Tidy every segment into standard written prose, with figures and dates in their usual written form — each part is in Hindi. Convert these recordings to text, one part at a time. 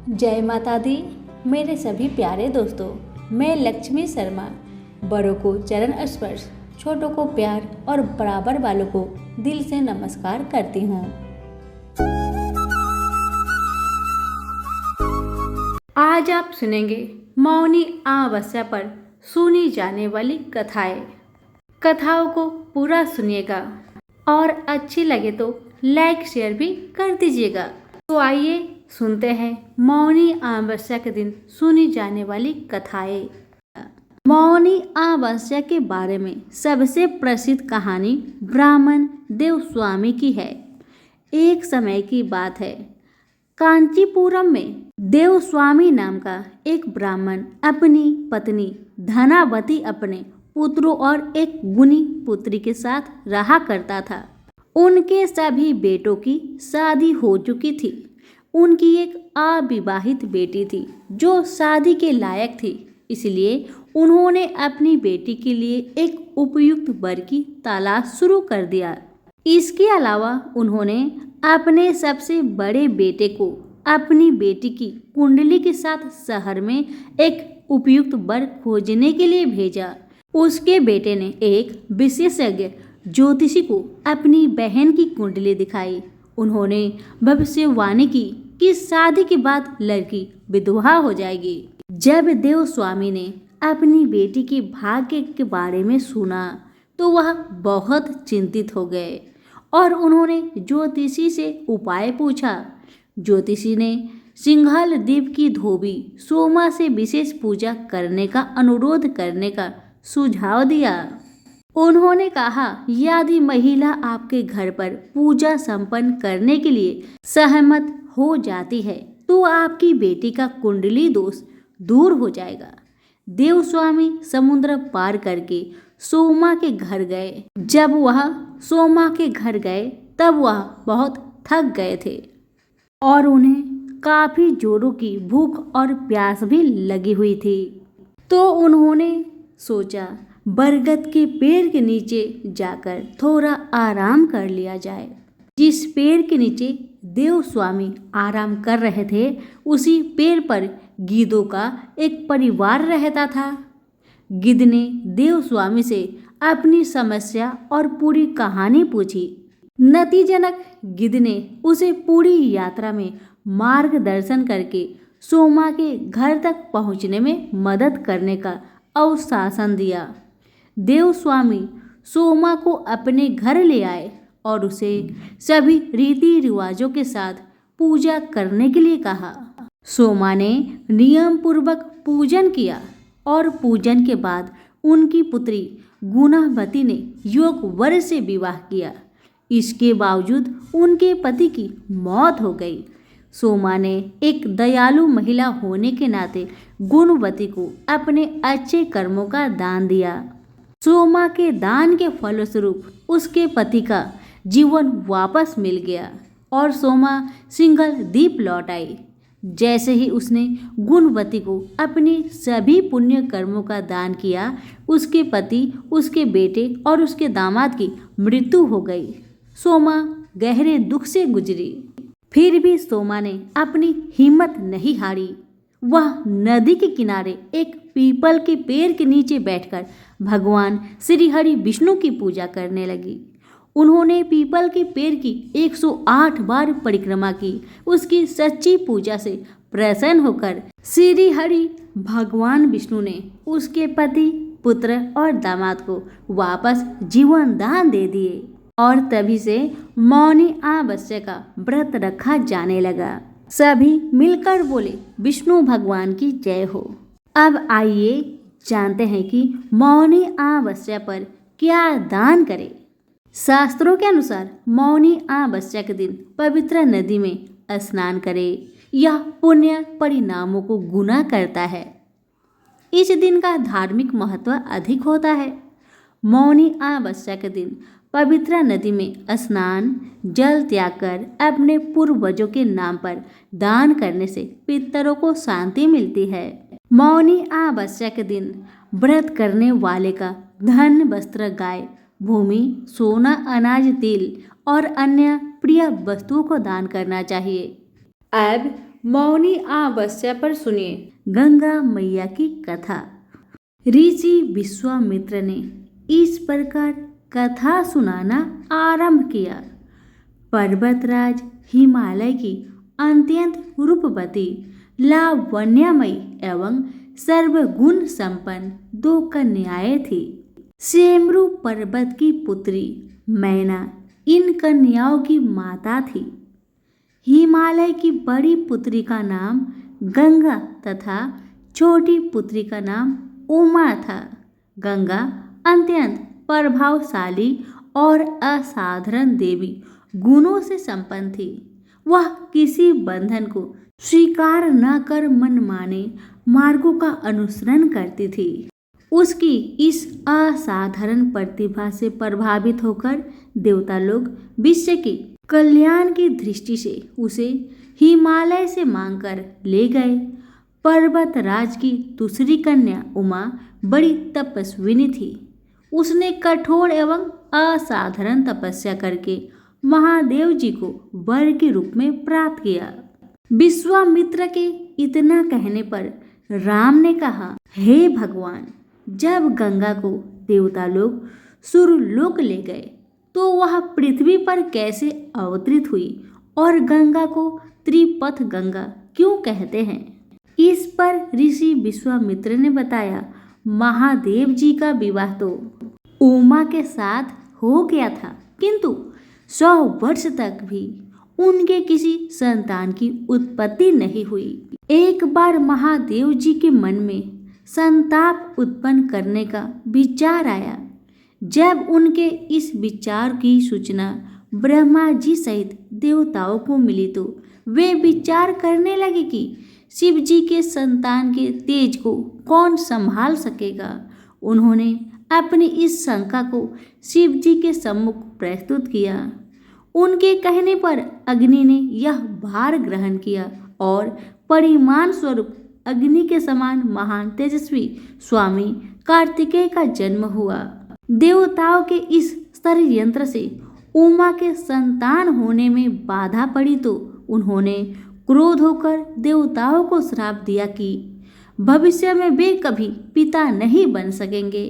जय माता दी। मेरे सभी प्यारे दोस्तों, मैं लक्ष्मी शर्मा बड़ों को चरण स्पर्श, छोटों को प्यार और बराबर वालों को दिल से नमस्कार करती हूँ। आज आप सुनेंगे मौनी अमावस्या पर सुनी जाने वाली कथाएं। कथाओं को पूरा सुनिएगा और अच्छी लगे तो लाइक शेयर भी कर दीजिएगा। तो आइए सुनते हैं मौनी अमावस्या के दिन सुनी जाने वाली कथाएं। मौनी अमावस्या के बारे में सबसे प्रसिद्ध कहानी ब्राह्मण देवस्वामी की है। एक समय की बात है, कांचीपुरम में देवस्वामी नाम का एक ब्राह्मण अपनी पत्नी धनावती, अपने पुत्रों और एक गुणी पुत्री के साथ रहा करता था। उनके सभी बेटों की शादी हो चुकी थी। उनकी एक अविवाहित बेटी थी जो शादी के लायक थी, इसलिए उन्होंने अपनी बेटी के लिए एक उपयुक्त वर की तलाश शुरू कर दिया। इसके अलावा उन्होंने अपने सबसे बड़े बेटे को अपनी बेटी की कुंडली के साथ शहर में एक उपयुक्त वर खोजने के लिए भेजा। उसके बेटे ने एक विशेषज्ञ ज्योतिषी को अपनी बहन की कुंडली दिखाई। उन्होंने भविष्यवाणी की कि शादी के बाद लड़की विधवा हो जाएगी। जब देवस्वामी ने अपनी बेटी के भाग्य के बारे में सुना तो वह बहुत चिंतित हो गए और उन्होंने ज्योतिषी से उपाय पूछा। ज्योतिषी ने सिंघल द्वीप की धोबी सोमा से विशेष पूजा करने का अनुरोध करने का सुझाव दिया। उन्होंने कहा, यदि महिला आपके घर पर पूजा संपन्न करने के लिए सहमत हो जाती है तो आपकी बेटी का कुंडली दोष दूर हो जाएगा। देवस्वामी समुद्र पार करके सोमा के घर गए। जब वह सोमा के घर गए तब वह बहुत थक गए थे और उन्हें काफी जोरों की भूख और प्यास भी लगी हुई थी। तो उन्होंने सोचा, बरगद के पेड़ के नीचे जाकर थोड़ा आराम कर लिया जाए। जिस पेड़ के नीचे देवस्वामी आराम कर रहे थे, उसी पेड़ पर गिद्धों का एक परिवार रहता था। गिद्ध ने देवस्वामी से अपनी समस्या और पूरी कहानी पूछी। नतीजनक गिद्ध ने उसे पूरी यात्रा में मार्गदर्शन करके सोमा के घर तक पहुंचने में मदद करने का आश्वासन दिया। देवस्वामी सोमा को अपने घर ले आए और उसे सभी रीति रिवाजों के साथ पूजा करने के लिए कहा। सोमा ने नियम पूर्वक पूजन किया और पूजन के बाद उनकी पुत्री गुणावती ने योग वर से विवाह किया। इसके बावजूद उनके पति की मौत हो गई। सोमा ने एक दयालु महिला होने के नाते गुणवती को अपने अच्छे कर्मों का दान दिया। सोमा के दान के फलस्वरूप उसके पति का जीवन वापस मिल गया और सोमा सिंघल द्वीप लौट आई। जैसे ही उसने गुणवती को अपने सभी पुण्य कर्मों का दान किया, उसके पति, उसके बेटे और उसके दामाद की मृत्यु हो गई। सोमा गहरे दुख से गुजरी। फिर भी सोमा ने अपनी हिम्मत नहीं हारी। वह नदी के किनारे एक पीपल के पेड़ के नीचे बैठकर भगवान श्री हरि विष्णु की पूजा करने लगी। उन्होंने पीपल के पेड़ की 108 बार परिक्रमा की। उसकी सच्ची पूजा से प्रसन्न होकर श्री हरि भगवान विष्णु ने उसके पति, पुत्र और दामाद को वापस जीवन दान दे दिए और तभी से मौनी अमावस्या का व्रत रखा जाने लगा। सभी मिलकर बोले, विष्णु भगवान की जय हो। अब आइए जानते हैं कि मौनी अमावस्या पर क्या दान करें। शास्त्रों के अनुसार मौनी अमावस्या के दिन पवित्र नदी में स्नान करें। यह पुण्य परिणामों को गुना करता है। इस दिन का धार्मिक महत्व अधिक होता है। मौनी अमावस्या के दिन पवित्र नदी में स्नान, जल त्याग कर अपने पूर्वजों के नाम पर दान करने से पितरों को शांति मिलती है। मौनी अमावस्या के दिन व्रत करने वाले का धन, वस्त्र, गाय, भूमि, सोना, अनाज, तिल और अन्य प्रिय वस्तुओं को दान करना चाहिए। अब मौनी अमावस्या पर सुनिए गंगा मैया की कथा। ऋषि विश्वामित्र ने इस प्रकार कथा सुनाना आरंभ किया। पर्वतराज हिमालय की अत्यंत रूपवती, लावण्यमयी एवं सर्वगुण संपन्न दो कन्याएं थी। सेमरू पर्वत की पुत्री मैना इन कन्याओं की माता थी। हिमालय की बड़ी पुत्री का नाम गंगा तथा छोटी पुत्री का नाम उमा था। गंगा अत्यंत प्रभावशाली और असाधारण देवी गुणों से संपन्न थी। वह किसी बंधन को स्वीकार न कर मनमाने मार्गों का अनुसरण करती थी। उसकी इस असाधारण प्रतिभा से प्रभावित होकर देवता लोग विश्व के कल्याण की दृष्टि से उसे हिमालय से मांगकर ले गए। पर्वतराज की दूसरी कन्या उमा बड़ी तपस्विनी थी। उसने कठोर एवं असाधारण तपस्या करके महादेव जी को वर के रूप में प्राप्त किया। विश्वामित्र के इतना कहने पर राम ने कहा, हे भगवान, जब गंगा को देवता लोग सुरलोक ले गए तो वह पृथ्वी पर कैसे अवतरित हुई और गंगा को त्रिपथ गंगा क्यों कहते हैं? इस पर ऋषि विश्वामित्र ने बताया, महादेव जी का विवाह तो उमा के साथ हो गया था, किंतु 100 वर्ष तक भी उनके किसी संतान की उत्पत्ति नहीं हुई। एक बार महादेव जी के मन में संताप उत्पन्न करने का विचार आया। जब उनके इस विचार की सूचना ब्रह्मा जी सहित देवताओं को मिली तो वे विचार करने लगे कि शिव जी के संतान के तेज को कौन संभाल सकेगा। उन्होंने अपनी इस शंका को शिव जी के सम्मुख प्रस्तुत किया। उनके कहने पर अग्नि ने यह भार ग्रहण किया और परिमाण स्वरूप अग्नि के समान महान तेजस्वी स्वामी कार्तिकेय का जन्म हुआ। देवताओं के इस षड्यंत्र से उमा के संतान होने में बाधा पड़ी तो उन्होंने क्रोध होकर देवताओं को श्राप दिया कि भविष्य में वे कभी पिता नहीं बन सकेंगे।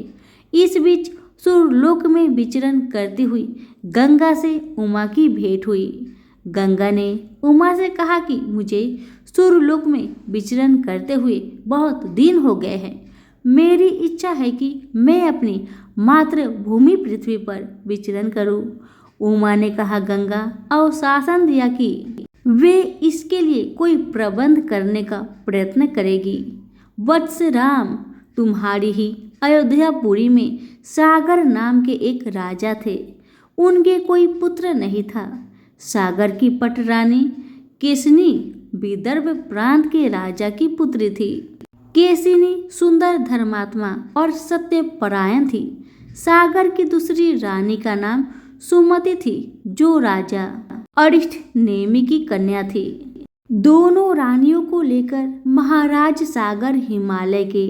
इस बीच सुरलोक में विचरण करती हुई गंगा से उमा की भेंट हुई। गंगा ने उमा से कहा कि मुझे सुरलोक में विचरण करते हुए बहुत दिन हो गए हैं। मेरी इच्छा है कि मैं अपनी मातृभूमि पृथ्वी पर विचरण करूं। उमा ने कहा, गंगा आश्वासन दिया कि वे इसके लिए कोई प्रबंध करने का प्रयत्न करेगी। वत्स राम, तुम्हारी ही अयोध्यापुरी में सागर नाम के एक राजा थे। उनके कोई पुत्र नहीं था। सागर की पटरानी केसनी विदर्भ प्रांत के राजा की पुत्री थी। केसिनी सुंदर, धर्मात्मा और सत्यपरायण थी। सागर की दूसरी रानी का नाम सुमति थी, जो राजा अरिष्ट नेमि की कन्या थी। दोनों रानियों को लेकर महाराज सागर हिमालय के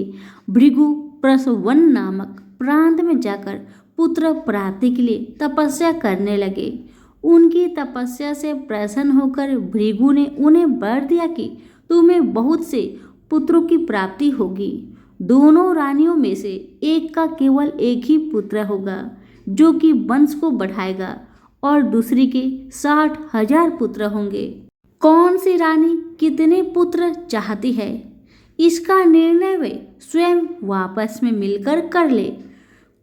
भृगु प्रसवन नामक प्रांत में जाकर पुत्र प्राप्ति के लिए तपस्या करने लगे। उनकी तपस्या से प्रसन्न होकर भृगु ने उन्हें वर दिया कि तुम्हें बहुत से पुत्रों की प्राप्ति होगी। दोनों रानियों में से एक का केवल एक ही पुत्र होगा, जो कि वंश को बढ़ाएगा, और दूसरी के 60,000 पुत्र होंगे। कौन सी रानी कितने पुत्र चाहती है, इसका निर्णय वे स्वयं वापस में मिलकर कर ले।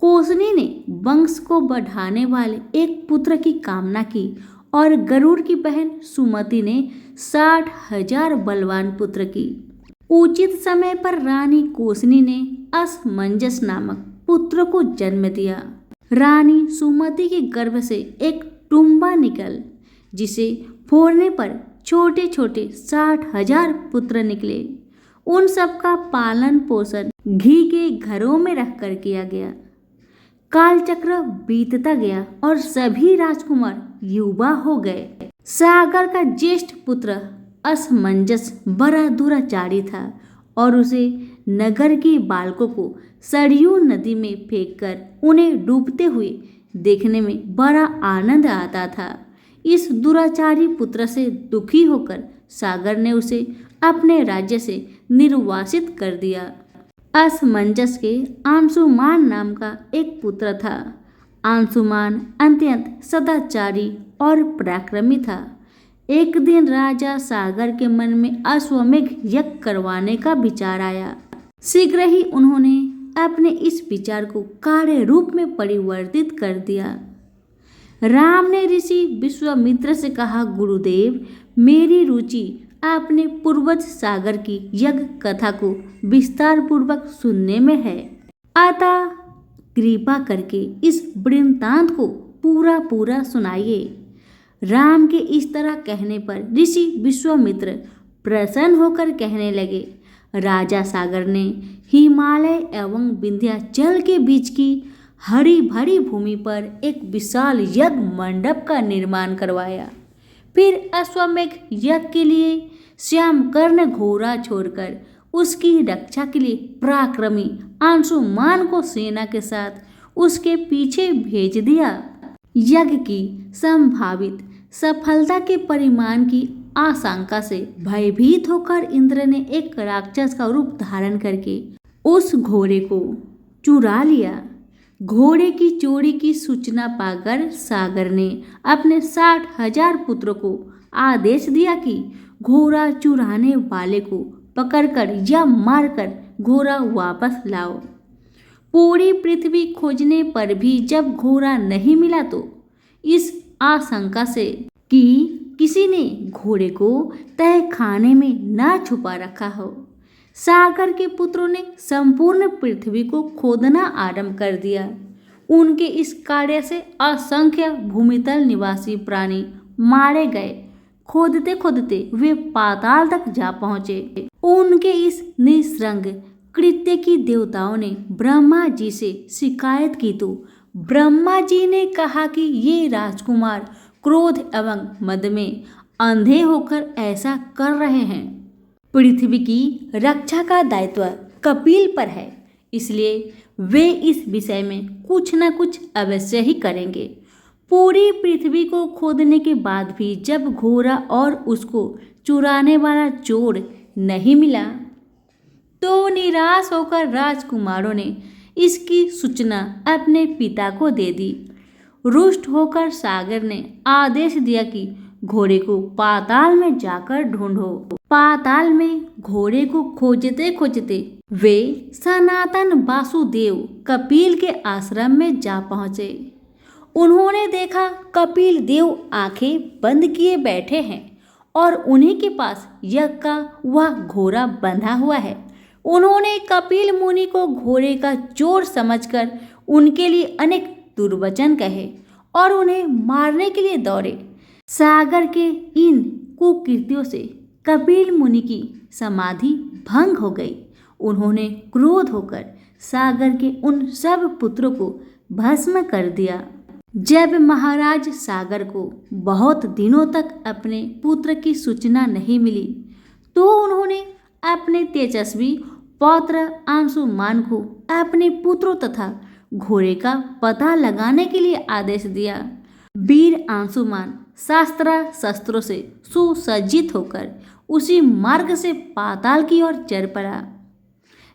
कोसनी ने वंश को बढ़ाने वाले एक पुत्र की कामना की और गरुड़ की बहन सुमति ने 60,000 बलवान पुत्र की। उचित समय पर रानी कोसनी ने असमंजस नामक पुत्र को जन्म दिया। रानी सुमति के गर्भ से एक टुम्बा निकल, जिसे फोड़ने पर छोटे छोटे 60,000 पुत्र निकले। उन सबका पालन पोषण घी के घरों में रखकर किया गया। कालचक्र बीतता गया और सभी राजकुमार युवा हो गए। सागर का ज्येष्ठ पुत्र असमंजस बड़ा दुराचारी था और उसे नगर के बालकों को सरयू नदी में फेंककर उन्हें डूबते हुए देखने में बड़ा आनंद आता था। इस दुराचारी पुत्र से दुखी होकर सागर ने उसे अपने राज्य से निर्वासित कर दिया। असमंजस के अंशुमान नाम का एक पुत्र था। अंशुमान अत्यंत सदाचारी और पराक्रमी था। एक दिन राजा सागर के मन में अश्वमेध यज्ञ करवाने का विचार आया। शीघ्र ही उन्होंने अपने इस विचार को कार्य रूप में परिवर्तित कर दिया। राम ने ऋषि विश्वामित्र से कहा, गुरुदेव, मेरी रुचि आपने पूर्वज सागर की यज्ञ कथा को विस्तार पूर्वक सुनने में है। अतः कृपा करके इस वृत्तांत को पूरा पूरा सुनाइए। राम के इस तरह कहने पर ऋषि विश्वामित्र प्रसन्न होकर कहने लगे, राजा सागर ने हिमालय एवं विंध्याचल के बीच की हरी भरी भूमि पर एक विशाल यज्ञ मंडप का निर्माण करवाया। फिर अश्वमेध यज्ञ के लिए श्यामकर्ण घोड़ा छोड़कर उसकी रक्षा के लिए पराक्रमी अंशुमान को सेना के साथ उसके पीछे भेज दिया। यज्ञ की संभावित सफलता के परिमाण की आशंका से भयभीत होकर इंद्र ने एक राक्षस का रूप धारण करके उस घोड़े को चुरा लिया। घोड़े की चोरी की सूचना पाकर सागर ने अपने 60,000 पुत्रों को आदेश दिया कि घोड़ा चुराने वाले को पकड़कर या मारकर घोड़ा वापस लाओ। पूरी पृथ्वी खोजने पर भी जब घोड़ा नहीं मिला तो इस आशंका से कि किसी ने घोड़े को तह खाने में न छुपा रखा हो, सागर के पुत्रों ने संपूर्ण पृथ्वी को खोदना आरंभ कर दिया। उनके इस कार्य से असंख्य भूमितल निवासी प्राणी मारे गए। खोदते खोदते वे पाताल तक जा पहुंचे। उनके इस निःसंग कृत्य की देवताओं ने ब्रह्मा जी से शिकायत की तो ब्रह्मा जी ने कहा कि ये राजकुमार क्रोध एवं मद में अंधे होकर ऐसा कर रहे हैं। पृथ्वी की रक्षा का दायित्व कपिल पर है, इसलिए वे इस विषय में कुछ न कुछ अवश्य ही करेंगे। पूरी पृथ्वी को खोदने के बाद भी जब घोड़ा और उसको चुराने वाला चोर नहीं मिला तो निराश होकर राजकुमारों ने इसकी सूचना अपने पिता को दे दी। रुष्ट होकर सागर ने आदेश दिया कि घोड़े को पाताल में जाकर ढूंढो। पाताल में घोड़े को खोजते खोजते वे सनातन वासुदेव कपिल के आश्रम में जा पहुंचे। उन्होंने देखा कपिल देव आंखें बंद किए बैठे हैं और उन्हीं के पास यज्ञ का वह घोड़ा बंधा हुआ है। उन्होंने कपिल मुनि को घोड़े का चोर समझकर उनके लिए अनेक दुर्वचन कहे और उन्हें मारने के लिए दौड़े। सागर के इन कुकृत्यों से कपिल मुनि की समाधि भंग हो गई। उन्होंने क्रोध होकर सागर के उन सब पुत्रों को भस्म कर दिया। जब महाराज सागर को बहुत दिनों तक अपने पुत्र की सूचना नहीं मिली तो उन्होंने अपने तेजस्वी पौत्र अंशुमान को अपने पुत्रों तथा घोड़े का पता लगाने के लिए आदेश दिया। वीर अंशुमान शस्त्रों से सुसज्जित होकर उसी मार्ग से पाताल की ओर चल पड़ा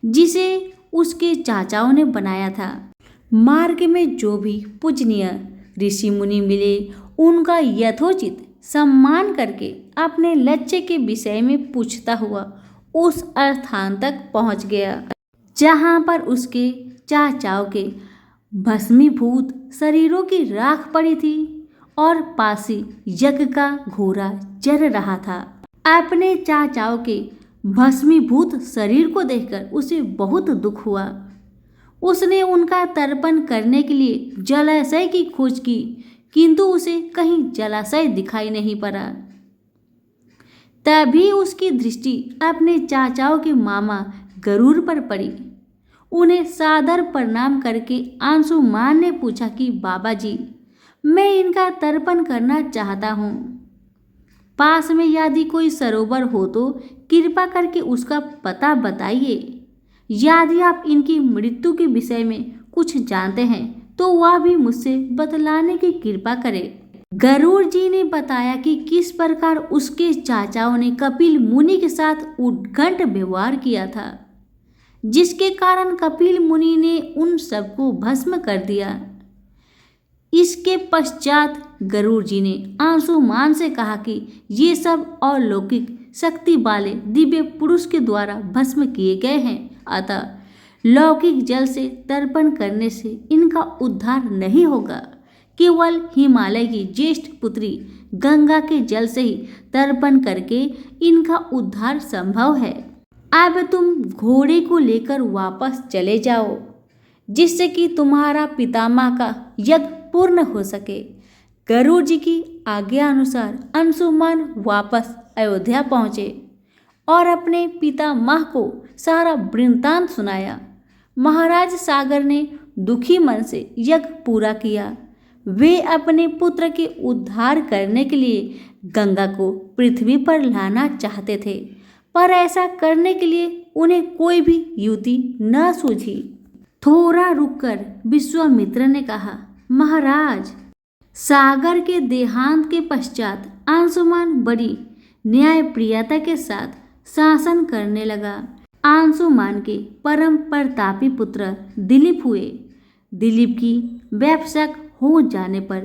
जिसे उसके चाचाओं ने बनाया था। मार्ग में जो भी पूजनीय ऋषि मुनि मिले उनका यथोचित सम्मान करके अपने लक्ष्य के विषय में पूछता हुआ उस स्थान तक पहुंच गया जहां पर उसके चाचाओं के भस्मीभूत शरीरों की राख पड़ी थी और पासी यज्ञ का घोड़ा जल रहा था। अपने चाचाओं के भस्मीभूत शरीर को देखकर उसे बहुत दुख हुआ। उसने उनका तर्पण करने के लिए जलाशय की खोज की किंतु उसे कहीं जलाशय दिखाई नहीं पड़ा। तभी उसकी दृष्टि अपने चाचाओं के मामा गरुड़ पर पड़ी। उन्हें सादर प्रणाम करके अंशुमान ने पूछा कि बाबा जी, मैं इनका तर्पण करना चाहता हूँ। पास में यदि कोई सरोवर हो तो कृपा करके उसका पता बताइए। यदि आप इनकी मृत्यु के विषय में कुछ जानते हैं तो वह भी मुझसे बतलाने की कृपा करें। गरुड़ जी ने बताया कि किस प्रकार उसके चाचाओं ने कपिल मुनि के साथ उद्घंट व्यवहार किया था, जिसके कारण कपिल मुनि ने उन सबको भस्म कर दिया। इसके पश्चात गरुड़ जी ने आंसुमान से कहा कि ये सब अलौकिक शक्ति वाले दिव्य पुरुष के द्वारा भस्म किए गए हैं, अतः लौकिक जल से तर्पण करने से इनका उद्धार नहीं होगा। केवल हिमालय की ज्येष्ठ पुत्री गंगा के जल से ही तर्पण करके इनका उद्धार संभव है। अब तुम घोड़े को लेकर वापस चले जाओ, जिससे कि तुम्हारा पितामह का यज्ञ पूर्ण हो सके। गरुड़ जी की आज्ञा अनुसार अंशुमान वापस अयोध्या पहुँचे और अपने पितामह को सारा वृत्तांत सुनाया। महाराज सागर ने दुखी मन से यज्ञ पूरा किया। वे अपने पुत्र के उद्धार करने के लिए गंगा को पृथ्वी पर लाना चाहते थे, पर ऐसा करने के लिए उन्हें कोई भी युक्ति न सूझी। थोड़ा रुककर विश्वामित्र ने कहा, महाराज, सागर के देहांत के पश्चात अंशुमान बड़ी न्यायप्रियता के साथ शासन करने लगा। अंशुमान के परम प्रतापी पुत्र दिलीप हुए। दिलीप की व्यवसाय हो जाने पर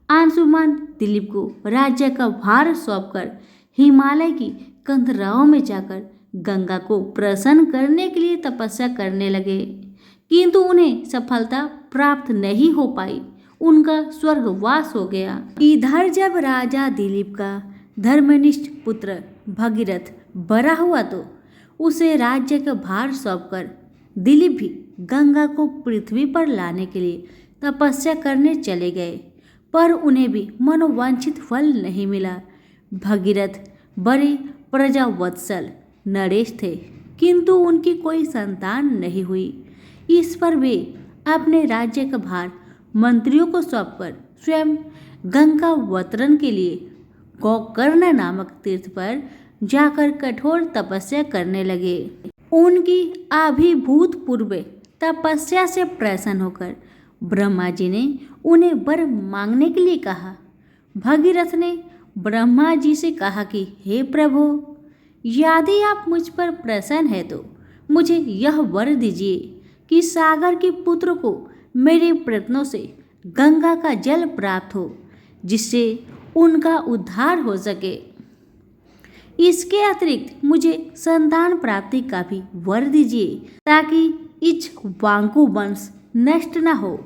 अंशुमान दिलीप को राज्य का भार सौंपकर हिमालय की कंदराओं में जाकर गंगा को प्रसन्न करने के लिए तपस्या करने लगे, किंतु उन्हें सफलता प्राप्त नहीं हो पाई। उनका स्वर्गवास हो गया। इधर जब राजा दिलीप का धर्मनिष्ठ पुत्र भगीरथ बड़ा हुआ तो उसे राज्य का भार सौंपकर दिलीप भी गंगा को पृथ्वी पर लाने के लिए तपस्या करने चले गए, पर उन्हें भी मनोवांछित फल नहीं मिला। भगीरथ बड़े प्रजावत्सल नरेश थे, किंतु उनकी कोई संतान नहीं हुई। इस पर वे अपने राज्य का भार मंत्रियों को सौंपकर स्वयं गंगावतरण के लिए गोकर्ण नामक तीर्थ पर जाकर कठोर तपस्या करने लगे। उनकी अभिभूतपूर्व तपस्या से प्रसन्न होकर ब्रह्मा जी ने उन्हें वर मांगने के लिए कहा। भगीरथ ने ब्रह्मा जी से कहा कि हे प्रभु, यदि आप मुझ पर प्रसन्न है तो मुझे यह वर दीजिए कि सागर के पुत्र को मेरे प्रयत्नों से गंगा का जल प्राप्त हो, जिससे उनका उद्धार हो सके। इसके अतिरिक्त मुझे संतान प्राप्ति का भी वर दीजिए, ताकि इक्ष्वाकु वंश नष्ट न हो।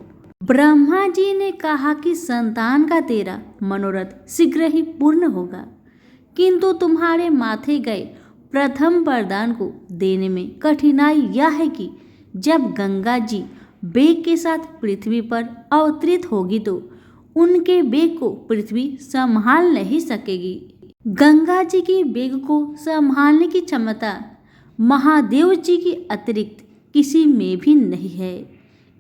ब्रह्मा जी ने कहा कि संतान का तेरा मनोरथ शीघ्र ही पूर्ण होगा, किंतु तुम्हारे माथे गए प्रथम वरदान को देने में कठिनाई यह है कि जब गंगा जी वेग के साथ पृथ्वी पर अवतरित होगी तो उनके वेग को पृथ्वी संभाल नहीं सकेगी। गंगा जी की वेग को संभालने की क्षमता महादेव जी के अतिरिक्त किसी में भी नहीं है,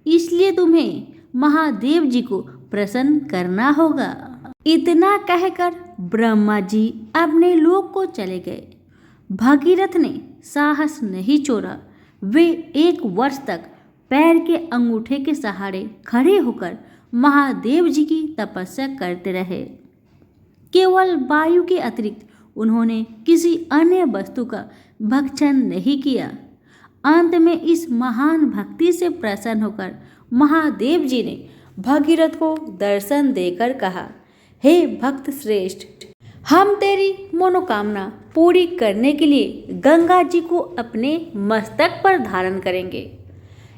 इसलिए तुम्हें महादेव जी को प्रसन्न करना होगा। इतना कहकर ब्रह्मा जी अपने लोक को चले गए। भगीरथ ने साहस नहीं छोड़ा। वे 1 वर्ष तक पैर के अंगूठे के सहारे खड़े होकर महादेव जी की तपस्या करते रहे। केवल वायु के अतिरिक्त उन्होंने किसी अन्य वस्तु का भक्षण नहीं किया। अंत में इस महान भक्ति से प्रसन्न होकर महादेव जी ने भगीरथ को दर्शन देकर कहा, हे भक्त श्रेष्ठ, हम तेरी मनोकामना पूरी करने के लिए गंगा जी को अपने मस्तक पर धारण करेंगे।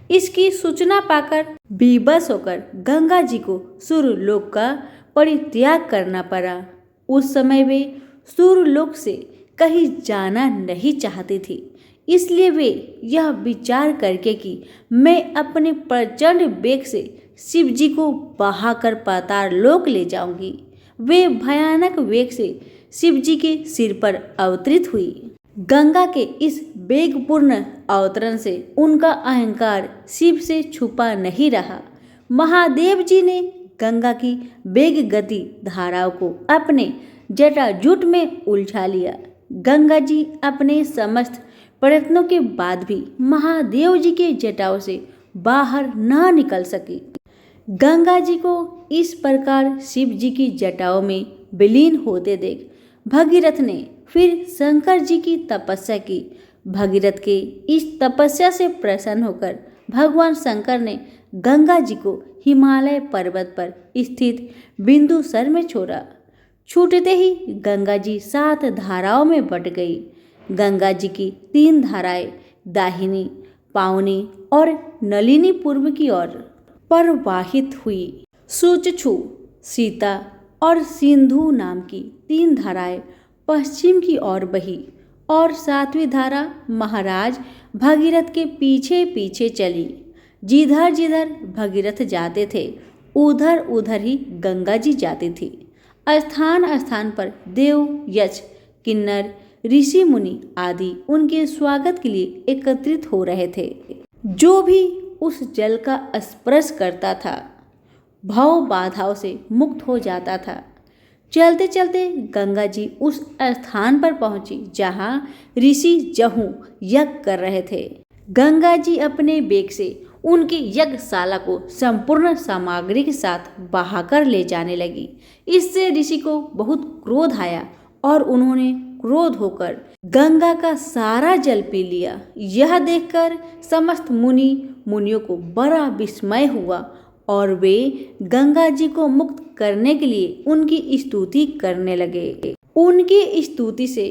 इसकी सूचना पाकर विवश होकर गंगा जी को सूर्यलोक का परित्याग करना पड़ा। उस समय वे सूर्यलोक से कहीं जाना नहीं चाहती थी, इसलिए वे यह विचार करके कि मैं अपने प्रचंड वेग से शिव जी को बहाकर पाताल लोक ले जाऊंगी, वे भयानक वेग से शिव जी के सिर पर अवतरित हुई। गंगा के इस वेगपूर्ण अवतरण से उनका अहंकार शिव से छुपा नहीं रहा। महादेव जी ने गंगा की वेग गति धाराओं को अपने जटाजूट में उलझा लिया। गंगा जी अपने समस्त प्रयत्नों के बाद भी महादेव जी के जटाओं से बाहर न निकल सकी। गंगा जी को इस प्रकार शिव जी की जटाओं में विलीन होते देख भगीरथ ने फिर शंकर जी की तपस्या की। भगीरथ के इस तपस्या से प्रसन्न होकर भगवान शंकर ने गंगा जी को हिमालय पर्वत पर स्थित बिंदुसर में छोड़ा। छूटते ही गंगा जी 7 धाराओं में बट गई। गंगा जी की 3 धाराएं दाहिनी, पावनी और नलिनी पूर्व की ओर प्रवाहित हुई। सुचक्षु, सीता और सिंधु नाम की 3 धाराएं पश्चिम की ओर बही और 7वीं धारा महाराज भगीरथ के पीछे पीछे चली। जिधर जिधर भगीरथ जाते थे उधर उधर ही गंगा जी जाती थी। स्थान स्थान पर देव, यक्ष, किन्नर, ऋषि मुनि आदि उनके स्वागत के लिए एकत्रित हो रहे थे। जो भी उस जल का स्पर्श करता था भव बाधाओं से मुक्त हो जाता था। चलते चलते गंगा जी उस स्थान पर पहुंची जहां ऋषि जहू यज्ञ कर रहे थे। गंगा जी अपने बेग से उनकी यज्ञशाला को संपूर्ण सामग्री के साथ बहाकर ले जाने लगी। इससे ऋषि को बहुत क्रोध आया और उन्होंने क्रोध होकर गंगा का सारा जल पी लिया। यह देखकर समस्त मुनियों को बड़ा विस्मय हुआ और वे गंगा जी को मुक्त करने के लिए उनकी स्तुति करने लगे। उनकी स्तुति से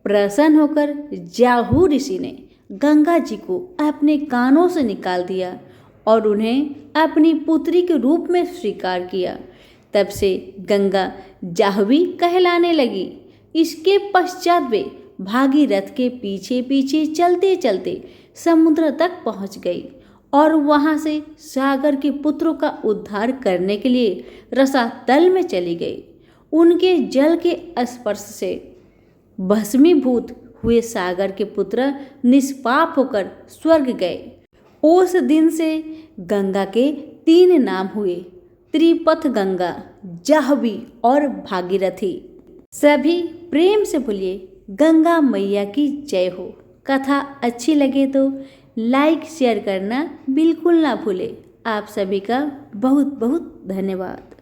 प्रसन्न होकर जाहू ऋषि ने गंगा जी को अपने कानों से निकाल दिया और उन्हें अपनी पुत्री के रूप में स्वीकार किया। तब से गंगा जाह्नवी कहलाने लगी। इसके पश्चात वे भागीरथ के पीछे पीछे चलते चलते समुद्र तक पहुंच गई और वहां से सागर के पुत्रों का उद्धार करने के लिए रसातल में चली गई। उनके जल के स्पर्श से भस्मीभूत हुए सागर के पुत्र निष्पाप होकर स्वर्ग गए। उस दिन से गंगा के 3 नाम हुए, त्रिपथ गंगा, जाह्नवी और भागीरथी। सभी प्रेम से बोलिए गंगा मैया की जय हो। कथा अच्छी लगे तो लाइक शेयर करना बिल्कुल ना भूले। आप सभी का बहुत बहुत धन्यवाद।